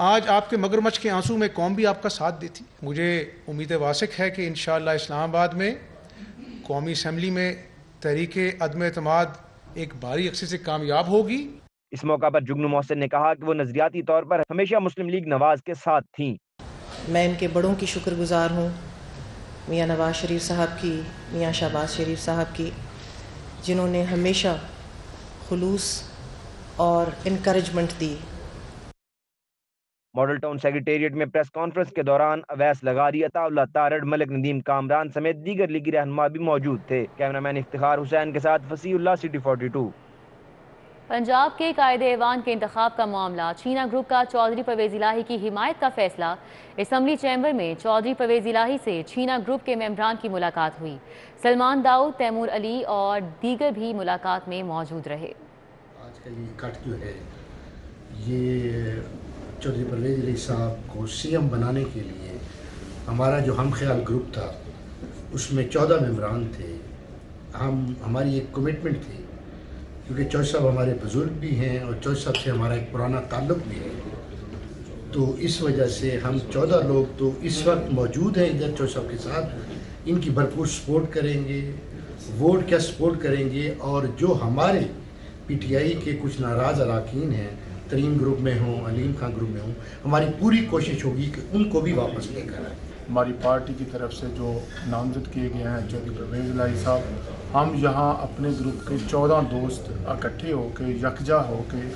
آج آپ کے مگرمچھ کے آنسو میں قوم بھی آپ کا ساتھ دیتی. مجھے امید واسق ہے کہ انشاءاللہ اسلام آباد میں قومی اسمبلی میں تحریک عدم اعتماد ایک بھاری عرصے سے کامیاب ہوگی. اس موقع پر جگنو محسن نے کہا کہ وہ نظریاتی طور پر ہمیشہ مسلم لیگ نواز کے ساتھ تھیں. میں ان کے بڑوں کی شکر گزار ہوں، میاں نواز شریف صاحب کی، میاں شہباز شریف صاحب کی، جنہوں نے ہمیشہ خلوص اور انکریجمنٹ دی. ماڈل ٹاؤن سیکریٹریٹ میں پریس کانفرنس کے دوران اویس لغاری، عطا اللہ تارڑ، ملک ندیم کامران سمیت دیگر لیگی رہنما بھی موجود تھے. کیمرہ مین افتخار حسین کے ساتھ فصیح اللہ، سٹی 42. پنجاب کے قائد ایوان کے انتخاب کا معاملہ، چینا گروپ کا چودھری پرویز الہی کی حمایت کا فیصلہ. اسمبلی چیمبر میں چودھری پرویز الہی سے چینا گروپ کے ممبران کی ملاقات ہوئی. سلمان داؤد، تیمور علی اور دیگر بھی ملاقات میں موجود رہے. آج کا یہ کٹ جو ہے، یہ چودھری پرویز الہی صاحب کو سی ایم بنانے کے لیے ہمارا جو ہم خیال گروپ تھا اس میں 14 ممبران تھے. ہماری ایک کمٹمنٹ تھی، کیونکہ چودھری صاحب ہمارے بزرگ بھی ہیں اور چودھری صاحب سے ہمارا ایک پرانا تعلق بھی ہے، تو اس وجہ سے ہم 14 لوگ تو اس وقت موجود ہیں ادھر چودھری صاحب کے ساتھ. ان کی بھرپور سپورٹ کریں گے، ووٹ کیا سپورٹ کریں گے، اور جو ہمارے پی ٹی آئی کے کچھ ناراض اراکین ہیں، ترین گروپ میں ہوں، علیم خان گروپ میں ہوں، ہماری پوری کوشش ہوگی کہ ان کو بھی واپس لے کر آئیں. ہماری پارٹی کی طرف سے جو نامزد کیے گئے ہیں چودھری پرویز الہی صاحب، ہم یہاں اپنے گروپ کے 14 دوست اکٹھے ہو کے، یکجا ہو کے،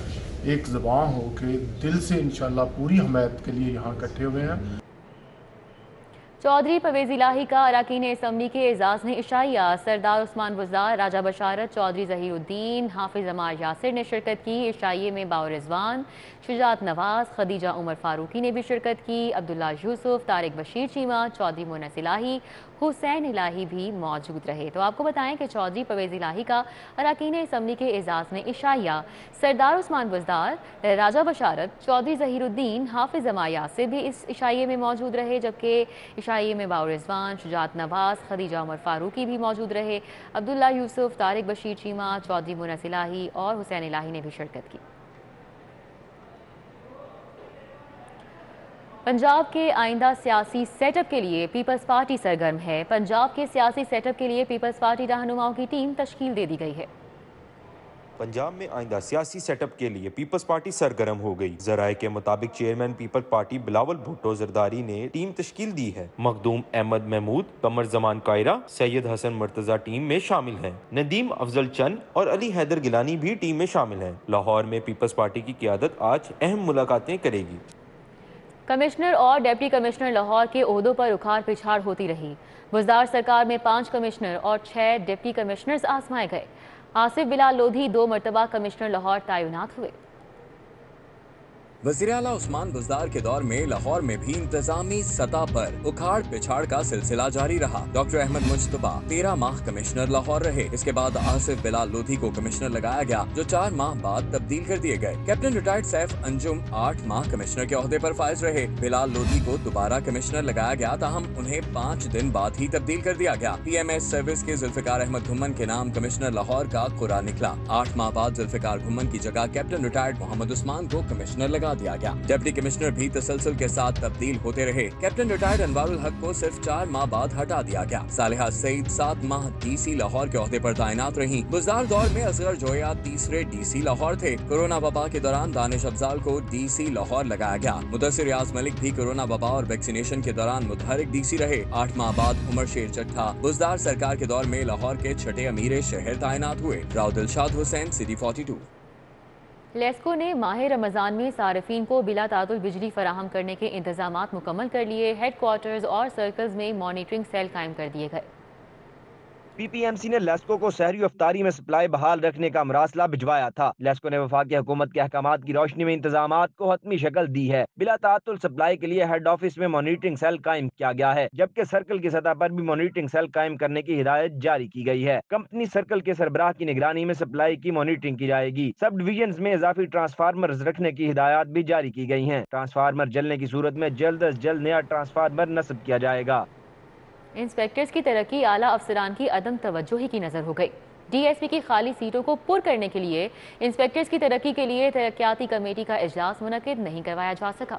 ایک زبان ہو کے، دل سے انشاءاللہ پوری حمایت کے لیے یہاں اکٹھے ہوئے ہیں. چودھری پرویز الہی کا اراکین اسمبلی کے اعزاز میں عشائیہ. سردار عثمان بزدار، راجہ بشارت، چودھری ظہیر الدین، حافظ عمار یاسر نے شرکت کی. عشائیے میں باؤ رضوان، شجاعت نواز، خدیجہ عمر فاروقی نے بھی شرکت کی. عبداللہ یوسف، طارق بشیر چیمہ، چودھری مونس الہی، حسین الہی بھی موجود رہے. تو آپ کو بتائیں کہ چودھری پرویز الہی کا اراکین اسمبلی کے اعزاز میں عشائیہ. سردار عثمان بزدار، راجہ بشارت، چودھری ظہیر الدین، حافظ عمار یاسر بھی اس عشائیے میں موجود رہے، جبکہ عشائیے میں باؤ رضوان، شجاعت نواز، خدیجہ عمر فاروقی بھی موجود رہے. عبداللہ یوسف، طارق بشیر چیمہ، چودھری مونس الہی اور حسین الہی نے بھی شرکت کی. پنجاب کے آئندہ سیاسی سیٹ اپ کے لیے پیپلز پارٹی سرگرم ہے. پنجاب کے سیاسی سیٹ اپ کے لیے پیپلز پارٹی رہنماؤں کی ٹیم تشکیل دے دی گئی ہے. پنجاب میں آئندہ سیاسی سیٹ اپ کے لیے پیپلز پارٹی سرگرم ہو گئی. ذرائع کے مطابق چیئرمین پیپلز پارٹی بلاول بھٹو زرداری نے ٹیم تشکیل دی ہے. مخدوم احمد محمود، قمر زمان قائرہ، سید حسن مرتضی ٹیم میں شامل ہیں. ندیم افضل چند اور علی حیدر گیلانی بھی ٹیم میں شامل ہیں. لاہور میں پیپلز پارٹی کی قیادت آج اہم ملاقاتیں کرے گی. کمشنر اور ڈپٹی کمشنر لاہور کے عہدوں پر اکھاڑ پچھاڑ ہوتی رہی. بزدار سرکار میں 5 کمشنر اور 6 ڈپٹی کمشنرز آزمائے گئے. آصف بلال لودھی 2 مرتبہ کمشنر لاہور تعینات ہوئے. وزیر اعلیٰ عثمان بزدار کے دور میں لاہور میں بھی انتظامی سطح پر اکھاڑ پچھاڑ کا سلسلہ جاری رہا. ڈاکٹر احمد مجتبیٰ 13 ماہ کمشنر لاہور رہے. اس کے بعد آصف بلال لودھی کو کمشنر لگایا گیا، جو 4 ماہ بعد تبدیل کر دیے گئے. کیپٹن ریٹائرڈ سیف انجم 8 ماہ کمشنر کے عہدے پر فائز رہے. بلال لودھی کو دوبارہ کمشنر لگایا گیا، تاہم انہیں 5 دن بعد ہی تبدیل کر دیا گیا. پی ایم ایس سروس کے ذوالفقار احمد گھمن کے نام کمشنر لاہور کا قرعہ نکلا. 8 ماہ بعد ذوالفقار گھمن کی جگہ کیپٹن ریٹائرڈ محمد عثمان کو کمشنر لگا دیا گیا. ڈپٹی کمشنر بھی تسلسل کے ساتھ تبدیل ہوتے رہے. کیپٹن ریٹائرڈ انوار الحق کو صرف 4 ماہ بعد ہٹا دیا گیا. صالحہ سعید 7 ماہ ڈی سی لاہور کے عہدے پر تعینات رہیں. بزدار دور میں اصغر جویا تیسرے ڈی سی لاہور تھے. کورونا وبا کے دوران دانش افضال کو ڈی سی لاہور لگایا گیا. مدثر ریاض ملک بھی کورونا وبا اور ویکسینیشن کے دوران متحرک ڈی سی رہے. 8 ماہ بعد عمر شیر چٹھا بزدار سرکار کے دور میں لاہور کے 6 امیر شہر تعینات ہوئے. راؤ دلشاد حسین، سٹی 42. لیسکو نے ماہ رمضان میں صارفین کو بلا تعطل بجلی فراہم کرنے کے انتظامات مکمل کر لیے. ہیڈ کوارٹرز اور سرکلز میں مانیٹرنگ سیل قائم کر دیے گئے. پی پی ایم سی نے لیسکو کو سحری و افطاری میں سپلائی بحال رکھنے کا مراسلہ بھجوایا تھا. لیسکو نے وفاقی حکومت کے احکامات کی روشنی میں انتظامات کو حتمی شکل دی ہے. بلا تعطل سپلائی کے لیے ہیڈ آفس میں مانیٹرنگ سیل قائم کیا گیا ہے، جبکہ سرکل کی سطح پر بھی مانیٹرنگ سیل قائم کرنے کی ہدایت جاری کی گئی ہے. کمپنی سرکل کے سربراہ کی نگرانی میں سپلائی کی مانیٹرنگ کی جائے گی. سب ڈویژنز میں اضافی ٹرانسفارمرز رکھنے کی ہدایات بھی جاری کی گئی ہیں. ٹرانسفارمر جلنے کی صورت میں جلد از جلد نیا ٹرانسفارمر نصب کیا جائے گا. انسپیکٹرز کی ترقی اعلیٰ افسران کی عدم توجہی کی نظر ہو گئی. ڈی ایس پی کی خالی سیٹوں کو پر کرنے کے لیے انسپیکٹرز کی ترقی کے لیے ترقیاتی کمیٹی کا اجلاس منعقد نہیں کروایا جا سکا.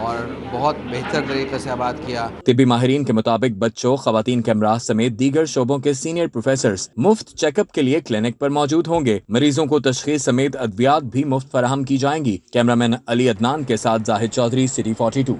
اور بہت بہتر طریقے سے آباد کیا۔ طبی ماہرین کے مطابق بچوں، خواتین کے امراض سمیت دیگر شعبوں کے سینئر پروفیسرز مفت چیک اپ کے لیے کلینک پر موجود ہوں گے۔ مریضوں کو تشخیص سمیت ادویات بھی مفت فراہم کی جائیں گی۔ کیمرامین علی عدنان کے ساتھ Zahid Chaudhry, city 42۔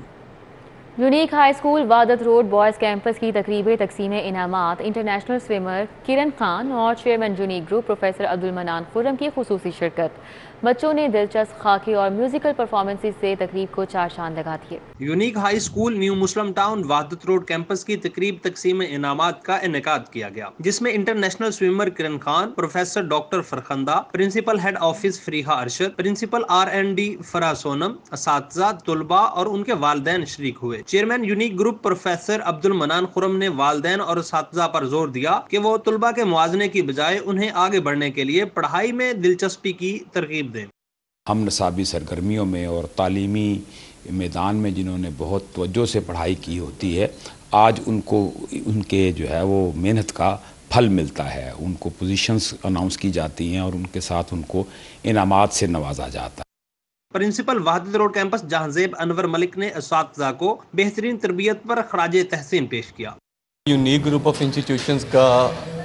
Unique high school Wahdat road boys campus کی تقریب تقسیم انعامات انٹرنیشنل سوئمر کرن خان اور chairman unique group professor Abdul Mannan Khurram کی خصوصی شرکت۔ بچوں نے دلچسپ خاکے اور میوزیکل پرفارمنسز سے تقریب کو چار چاند لگا دیے۔ یونیک ہائی اسکول نیو مسلم ٹاؤن وادت روڈ کیمپس کی تقریب تقسیم انعامات کا انعقاد کیا گیا، جس میں international swimmer Kiran Khan, professor doctor Farkhanda, principal head office Fariha Arshad, principal R&D Farah Sonam, اساتذہ، طلباء اور ان کے والدین شریک ہوئے۔ Chairman unique group professor Abdul Mannan Khurram نے والدین اور اساتذہ پر زور دیا کہ وہ طلباء کے موازنے کی بجائے انہیں آگے بڑھنے کے لیے پڑھائی میں دلچسپی کی ترغیب دیں۔ ہم نصابی سرگرمیوں میں اور تعلیمی میدان میں جنہوں نے بہت توجہ سے پڑھائی کی ہوتی ہے، آج ان کو ان کے جو ہے وہ محنت کا پھل ملتا ہے، ان کو پوزیشنز اناؤنس کی جاتی ہیں اور ان کے ساتھ ان کو انعامات سے نوازا جاتا ہے۔ پرنسپل وحدت روڈ کیمپس جہانزیب انور ملک نے اساتذہ کو بہترین تربیت پر خراج تحسین پیش کیا۔ یونیک گروپ آف انسٹیٹیوشنز کا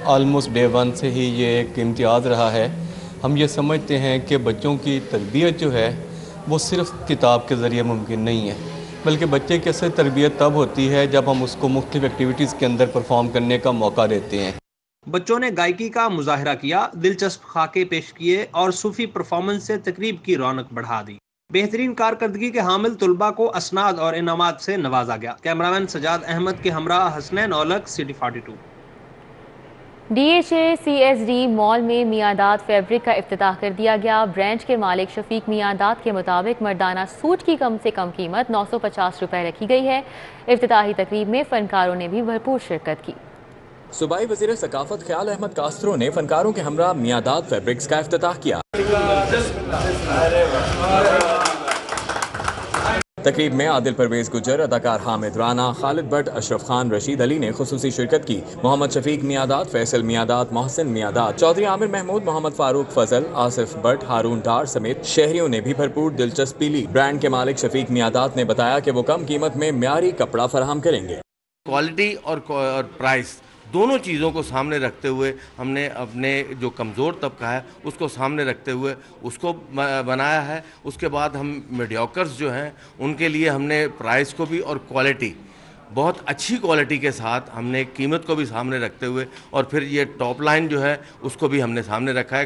آلموسٹ ڈے 1 سے ہی یہ ایک امتیاز رہا ہے۔ ہم یہ سمجھتے ہیں کہ بچوں کی تربیت جو ہے وہ صرف کتاب کے ذریعے ممکن نہیں ہے، بلکہ بچے کی اصل تربیت تب ہوتی ہے جب ہم اس کو مختلف ایکٹیویٹیز کے اندر پرفارم کرنے کا موقع دیتے ہیں۔ بچوں نے گائیکی کا مظاہرہ کیا، دلچسپ خاکے پیش کیے اور صوفی پرفارمنس سے تقریب کی رونق بڑھا دی۔ بہترین کارکردگی کے حامل طلباء کو اسناد اور انعامات سے نوازا گیا۔ کیمرامین سجاد احمد کے ہمراہ Hasnain Aulakh, city 42۔ DHA CSD مال میں میاداد فیبرک کا افتتاح کر دیا گیا۔ برانچ کے مالک شفیق میاداد کے مطابق مردانہ سوٹ کی کم سے کم قیمت 950 روپے رکھی گئی ہے۔ افتتاحی تقریب میں فنکاروں نے بھی بھرپور شرکت کی۔ صوبائی وزیر ثقافت خیال احمد کاسترو نے فنکاروں کے ہمراہ میاداد فیبرکس کا افتتاح کیا۔ تقریب میں عادل پرویز گجر، اداکار حامد رانا، خالد بٹ، اشرف خان، رشید علی نے خصوصی شرکت کی۔ محمد شفیق میاداد، فیصل میاداد، محسن میاداد، چودھری عامر محمود، محمد فاروق فضل، آصف بٹ، ہارون ڈار سمیت شہریوں نے بھی بھرپور دلچسپی لی۔ برانڈ کے مالک شفیق میاداد نے بتایا کہ وہ کم قیمت میں معیاری کپڑا فراہم کریں گے۔ کوالٹی اور پرائس دونوں چیزوں کو سامنے رکھتے ہوئے ہم نے اپنے جو کمزور طبقہ ہے اس کو سامنے رکھتے ہوئے اس کو بنایا ہے۔ اس کے بعد ہم میڈیوکرز جو ہیں ان کے لیے ہم نے پرائس کو بھی اور کوالٹی بہت اچھی کوالٹی کے ساتھ ہم نے قیمت کو بھی سامنے رکھتے ہوئے اور پھر یہ ٹاپ لائن جو ہے اس کو بھی ہم نے سامنے رکھا ہے۔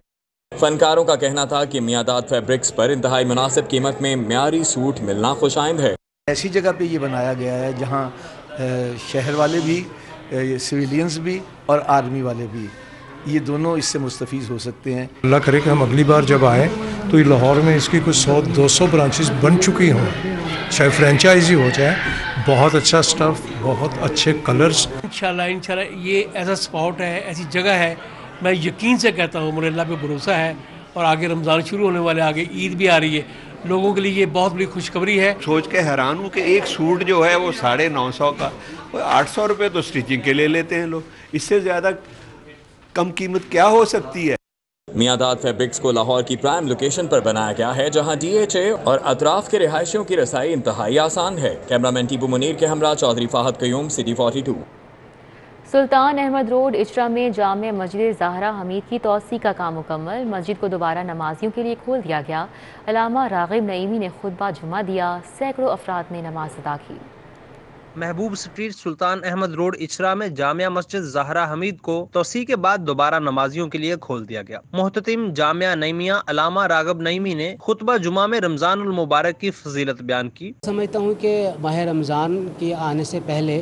فنکاروں کا کہنا تھا کہ میاداد فیبرکس پر انتہائی مناسب قیمت میں معیاری سوٹ ملنا خوشائند ہے۔ ایسی جگہ پہ یہ بنایا گیا ہے جہاں شہر والے بھی، سویلینز بھی اور آرمی والے بھی، یہ دونوں اس سے مستفید ہو سکتے ہیں۔ اللہ کرے کہ ہم اگلی بار جب آئیں تو یہ لاہور میں اس کی کچھ 100-200 برانچز بن چکی ہوں، چاہے فرینچائزی ہو جائے۔ بہت اچھا سٹف، بہت اچھے کلرز۔ انشاءاللہ یہ ایسا اسپاٹ ہے، ایسی جگہ ہے، میں یقین سے کہتا ہوں، مجھے اللہ پہ بھروسہ ہے، اور آگے رمضان شروع ہونے والے، آگے عید بھی آ رہی ہے، لوگوں کے لیے یہ بہت بڑی خوشخبری ہے۔ سوچ کے حیران ہوں کہ ایک سوٹ جو ہے وہ 950 کا، 800 روپے تو سٹیچنگ کے لے لیتے ہیں لوگ، اس سے زیادہ کم قیمت کیا ہو سکتی ہے؟ میاداد فیبرکس کو لاہور کی پرائم لوکیشن پر بنایا گیا ہے جہاں DHA اور اطراف کے رہائشیوں کی رسائی انتہائی آسان ہے۔ کیمرامین ٹیپو منیر کے ہمراہ چودھری فاہد قیوم، سٹی 42۔ سلطان احمد روڈ اچرا میں جامع مسجد زہرا حمید کی توسیع کا کام مکمل۔ مسجد کو دوبارہ نمازیوں کے لیے کھول دیا گیا۔ علامہ راغب نعیمی نے خطبہ جمعہ دیا، سینکڑوں افراد نے نماز ادا کی۔ محبوب اسٹریٹ سلطان احمد روڈ اچرا میں جامعہ مسجد زہرا حمید کو توسیع کے بعد دوبارہ نمازیوں کے لیے کھول دیا گیا۔ محتتم جامعہ نعیمیہ علامہ راغب نعیمی نے خطبہ جمعہ میں رمضان المبارک کی فضیلت بیان کی۔ سمجھتا ہوں کہ ماہ رمضان کے آنے سے پہلے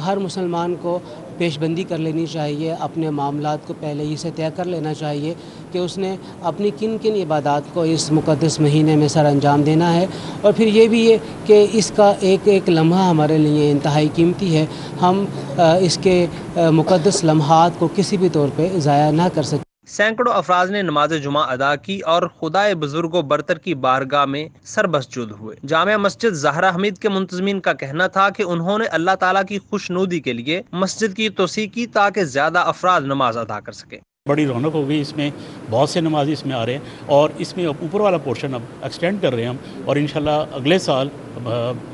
ہر مسلمان کو پیش بندی کر لینی چاہیے، اپنے معاملات کو پہلے ہی سے طے کر لینا چاہیے کہ اس نے اپنی کن کن عبادات کو اس مقدس مہینے میں سر انجام دینا ہے، اور پھر یہ بھی ہے کہ اس کا ایک ایک لمحہ ہمارے لیے انتہائی قیمتی ہے، ہم اس کے مقدس لمحات کو کسی بھی طور پہ ضائع نہ کر سکیں۔ سینکڑوں افراد نے نماز جمعہ ادا کی اور خدائے بزرگ و برتر کی بارگاہ میں سربسجود ہوئے۔ جامعہ مسجد زہرا حمید کے منتظمین کا کہنا تھا کہ انہوں نے اللہ تعالیٰ کی خوشنودی کے لیے مسجد کی توسیع کی تاکہ زیادہ افراد نماز ادا کر سکیں۔ بڑی رونق ہو گئی اس میں، بہت سے نمازی اس میں آ رہے ہیں اور اس میں اوپر والا پورشن اب ایکسٹینڈ کر رہے ہیں ہم، اور انشاءاللہ اگلے سال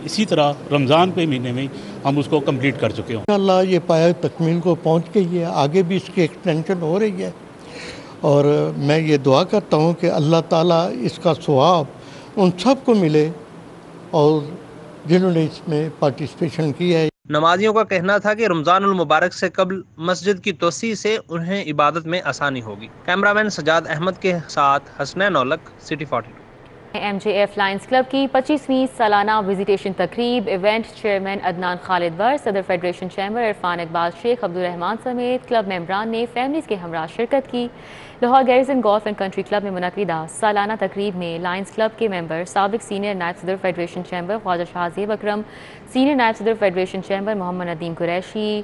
اسی طرح رمضان کے مہینے میں ہم اس کو کمپلیٹ کر چکے ہوں۔ انشاءاللہ یہ پایہ تکمیل کو پہنچ گئی ہے، آگے بھی اس کی ایکسٹینشن ہو رہی ہے، اور میں یہ دعا کرتا ہوں کہ اللہ تعالیٰ اس کا ثواب ان سب کو ملے اور جنہوں نے اس میں پارٹیسپیشن کی ہے۔ نمازیوں کا کہنا تھا کہ رمضان المبارک سے قبل مسجد کی توسیع سے انہیں عبادت میں آسانی ہوگی۔ کیمرامین سجاد احمد کے ساتھ Hasnain Aulakh, city 42۔ M J F lions club کی 25ویں سالانہ وزیٹیشن تقریب، ایونٹ چیئرمین عدنان خالد بر، صدر فیڈریشن چیمبر عرفان اقبال شیخ عبدالرحمان سمیت کلب ممبران نے فیملیز کے ہمراہ شرکت کی۔ Lahore garrison golf and country club میں منعقدہ سالانہ تقریب میں لائنز کلب کے ممبر، سابق سینئر نائب صدر federation chamber Khawaja Shahzeb Akram, senior نائب صدر federation chamber Muhammad Nadeem Qureshi,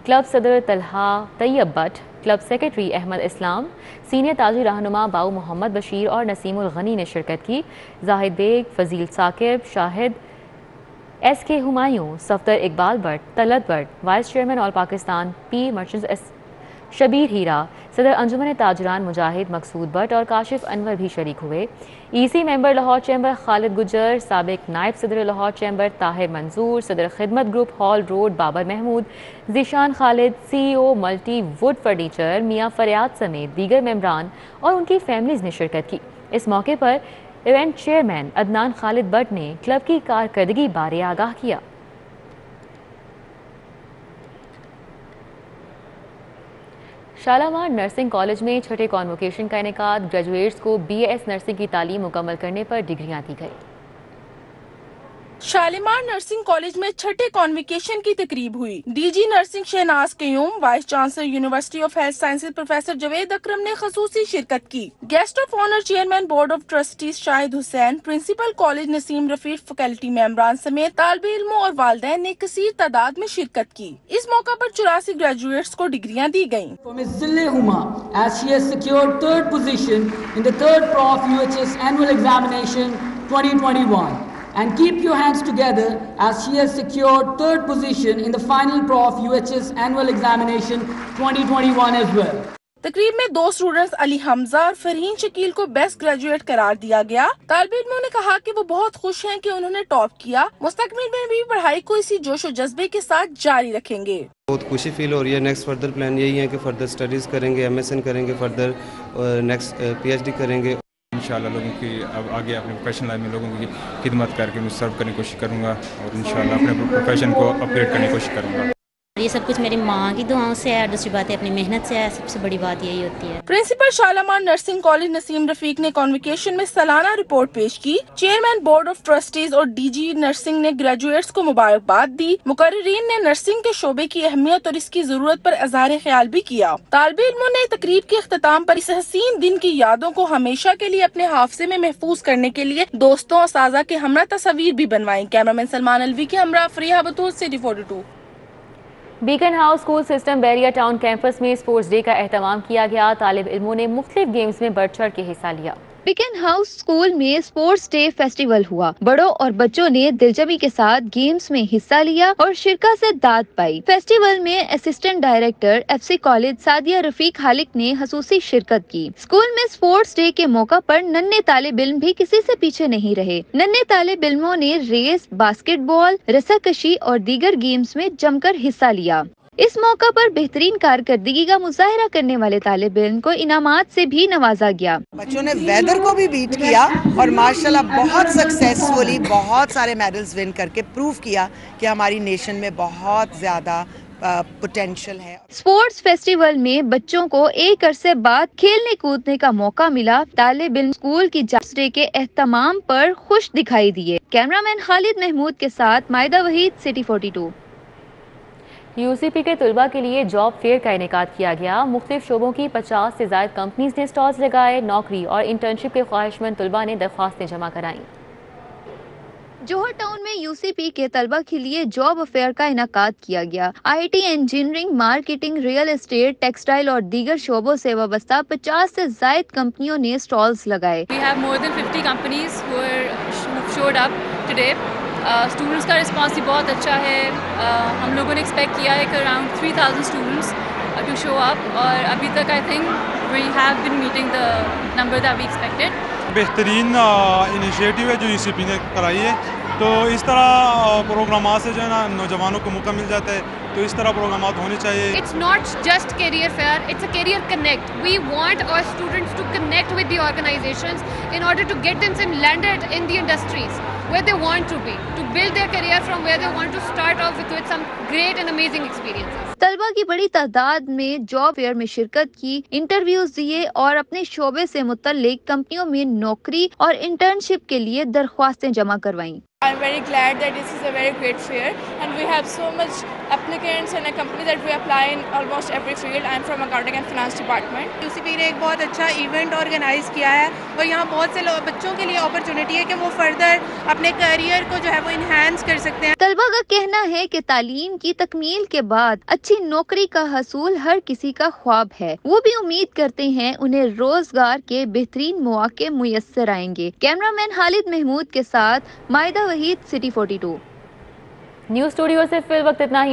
club صدر Talha Tayyab Butt, club secretary Ahmad Islam, senior تاجر رہنما باؤ محمد بشیر اور نسیم الغنی نے شرکت کی۔ زاہد بیگ، فضیل ثاقب، شاہد ایس کے Humayun, Safdar Iqbal but, Talat but, vice chairman all Pakistan P merchants Shabbir ہیرا، صدر انجمن تاجران مجاہد مقصود بٹ اور کاشف انور بھی شریک ہوئے۔ ای سی ممبر لاہور چیمبر خالد گجر، سابق نائب صدر لاہور چیمبر طاہر منظور، صدر Khidmat group hall road Babar Mahmood, Zeeshan Khalid, C E O multi wood furniture Mian Faryad سمیت دیگر ممبران اور ان کی فیملیز نے شرکت کی۔ اس موقع پر ایونٹ چیئرمین عدنان خالد بٹ نے کلب کی کارکردگی بارے آگاہ کیا۔ شالامار نرسنگ کالج میں چھٹے کانوکیشن کا انعقاد، گریجویٹس کو بی اے ایس نرسنگ کی تعلیم مکمل کرنے پر ڈگریاں دی گئی۔ شالیمار نرسنگ کالج میں چھٹے کانوکیشن کی تقریب ہوئی۔ D G nursing Shahnaz Qayyum, vice chancellor university of health sciences professor Javed Akram نے خصوصی شرکت کی۔ Guest of honour chairman board of trustees Shahid Hussain, principal college Naseem Rafiq, faculty ممبران سمیت طالب علموں اور والدین نے کثیر تعداد میں شرکت کی۔ اس موقع پر 84 گریجویٹس کو ڈگریاں دی گئیں۔ As she has secured third position in the third Prof UHS annual examination 2021. And keep your hands together as she has secured third position in the final Prof UHS annual examination 2021 as well. تقریب میں 2 students علی حمزہ اور فرحین شکیل کو best graduate قرار دیا گیا۔ طالب علموں نے کہا کہ وہ بہت خوش ہیں کہ انہوں نے ٹاپ کیا، مستقبل میں بھی پڑھائی کو اسی جوش و جذبے کے ساتھ جاری رکھیں گے۔ بہت خوشی فیل ہو رہی ہے۔ نیکسٹ فردر پلان یہی ہے کہ فردر اسٹڈیز کریں گے، ایم ایس این کریں گے، further next P H D کریں گے۔ انشاءاللہ لوگوں کی اب آگے اپنے پروفیشنل لائف میں لوگوں کی خدمت کر کے میں سرو کرنے کی کوشش کروں گا اور انشاءاللہ اپنے پروفیشن کو اپگریڈ کرنے کی کوشش کروں گا۔ یہ سب کچھ میری ماں کی دعاؤں سے ہے اور دوسری بات ہے اپنی محنت سے ہے، سب سے بڑی بات یہی ہوتی ہے۔ Principal Shalimar nursing college Naseem رفیق نے کانوکیشن میں سالانہ رپورٹ پیش کی۔ چیئرمین بورڈ آف ٹرسٹیز اور ڈی جی نرسنگ نے گریجویٹس کو مبارکباد دی۔ مقررین نے نرسنگ کے شعبے کی اہمیت اور اس کی ضرورت پر اظہار خیال بھی کیا۔ طالب علموں نے تقریب کے اختتام پر اس حسین دن کی یادوں کو ہمیشہ کے لیے اپنے حافظے میں محفوظ کرنے کے لیے دوستوں اور اساتذہ کے ہمراہ تصاویر بھی بنوائیں۔ کیمرامین سلمان الوی کے ہمراہ Fariha Batool, city 42۔ Beacon house school system Bahria town campus میں اسپورٹس ڈے کا اہتمام کیا گیا۔ طالب علموں نے مختلف گیمز میں بڑھ چڑھ کے حصہ لیا۔ بیکن ہاؤس اسکول میں اسپورٹس ڈے فیسٹیول ہوا۔ بڑوں اور بچوں نے دلجمی کے ساتھ گیمز میں حصہ لیا اور شرکت سے داد پائی۔ فیسٹیول میں assistant director F C college Sadia Rafiq Khaliq نے خصوصی شرکت کی۔ اسکول میں اسپورٹس ڈے کے موقع پر ننھے طالب علم بھی کسی سے پیچھے نہیں رہے۔ ننھے طالب علموں نے ریس، باسکٹ بال، رسا کشی اور دیگر گیمز میں جم کر حصہ لیا۔ اس موقع پر بہترین کارکردگی کا مظاہرہ کرنے والے طالب علم کو انعامات سے بھی نوازا گیا۔ بچوں نے ویدر کو بھی بیٹ کیا اور ماشاءاللہ بہت سکسیسفلی بہت سارے میڈلز ون کر کے پروف کیا کہ ہماری نیشن میں بہت زیادہ پوٹینشل ہے۔ اسپورٹس فیسٹیول میں بچوں کو ایک عرصے بعد کھیلنے کودنے کا موقع ملا۔ طالب علم اسکول کی جابس ڈے کے اہتمام پر خوش دکھائی دیے۔ کیمرامین خالد محمود کے ساتھ مائدہ وحید، سٹی 42۔ یو سی پی کے طلباء کے لیے جاب فیئر کا انعقاد کیا گیا۔ مختلف شعبوں کی 50 سے زائد کمپنیز نے سٹالز لگائے۔ نوکری اور انٹرنشپ کے خواہش مند طلباء نے درخواستیں جمع کرائیں۔ جوہر ٹاؤن میں یو سی پی کے طلبہ کے لیے جاب افیئر کا انعقاد کیا گیا۔ I T, engineering, marketing, real estate, textile اور دیگر شعبوں سے وابستہ 50 سے زائد کمپنیوں نے سٹالز لگائے۔ We have more than 50 companies who showed up today. Students کا رسپانس بھی بہت اچھا ہے. ہم لوگوں نے ایکسپیکٹ کیا ہے کہ around 3000 students to show up, اور ابھی تک I think we have been meeting the number that we expected. بہترین انیشیٹو ہے جو ECP نے کرائی ہے, تو اس طرح پروگرامات سے جو ہے نا نوجوانوں کو موقع مل جاتا ہے, تو اس طرح پروگرامات ہونے چاہیے. It's not just career fair, it's a career connect. We want our students to connect with the organizations in order to get them landed in the industries where they want to be, to build their career from where they want to start off with some great and amazing experiences. طلبہ کی بڑی تعداد میں job fair میں شرکت کی, interviews دیے اور اپنے شعبے سے متعلق کمپنیوں میں نوکری اور انٹرنشپ کے لیے درخواستیں جمع کروائیں. I'm very glad that this is a very great fair and we have so much applicants and a company that we apply in almost every field. I'm from accounting and finance department. UCP نے ایک بہت اچھا event organise کیا ہے اور یہاں بہت سے بچوں کے لیے اپرچونٹی ہے کہ وہ فردر اپنے کیریئر کو جو ہے وہ انہینس کر سکتے ہیں. طلبہ کا کہنا ہے کہ تعلیم کی تکمیل کے بعد اچھی نوکری کا حصول ہر کسی کا خواب ہے. وہ بھی امید کرتے ہیں انہیں روزگار کے بہترین مواقع میسر آئیں گے. کیمرہ مین خالد محمود کے ساتھ مائدہ وحید, سٹی 42. نیوز اسٹوڈیو سے فی الوقت اتنا ہی.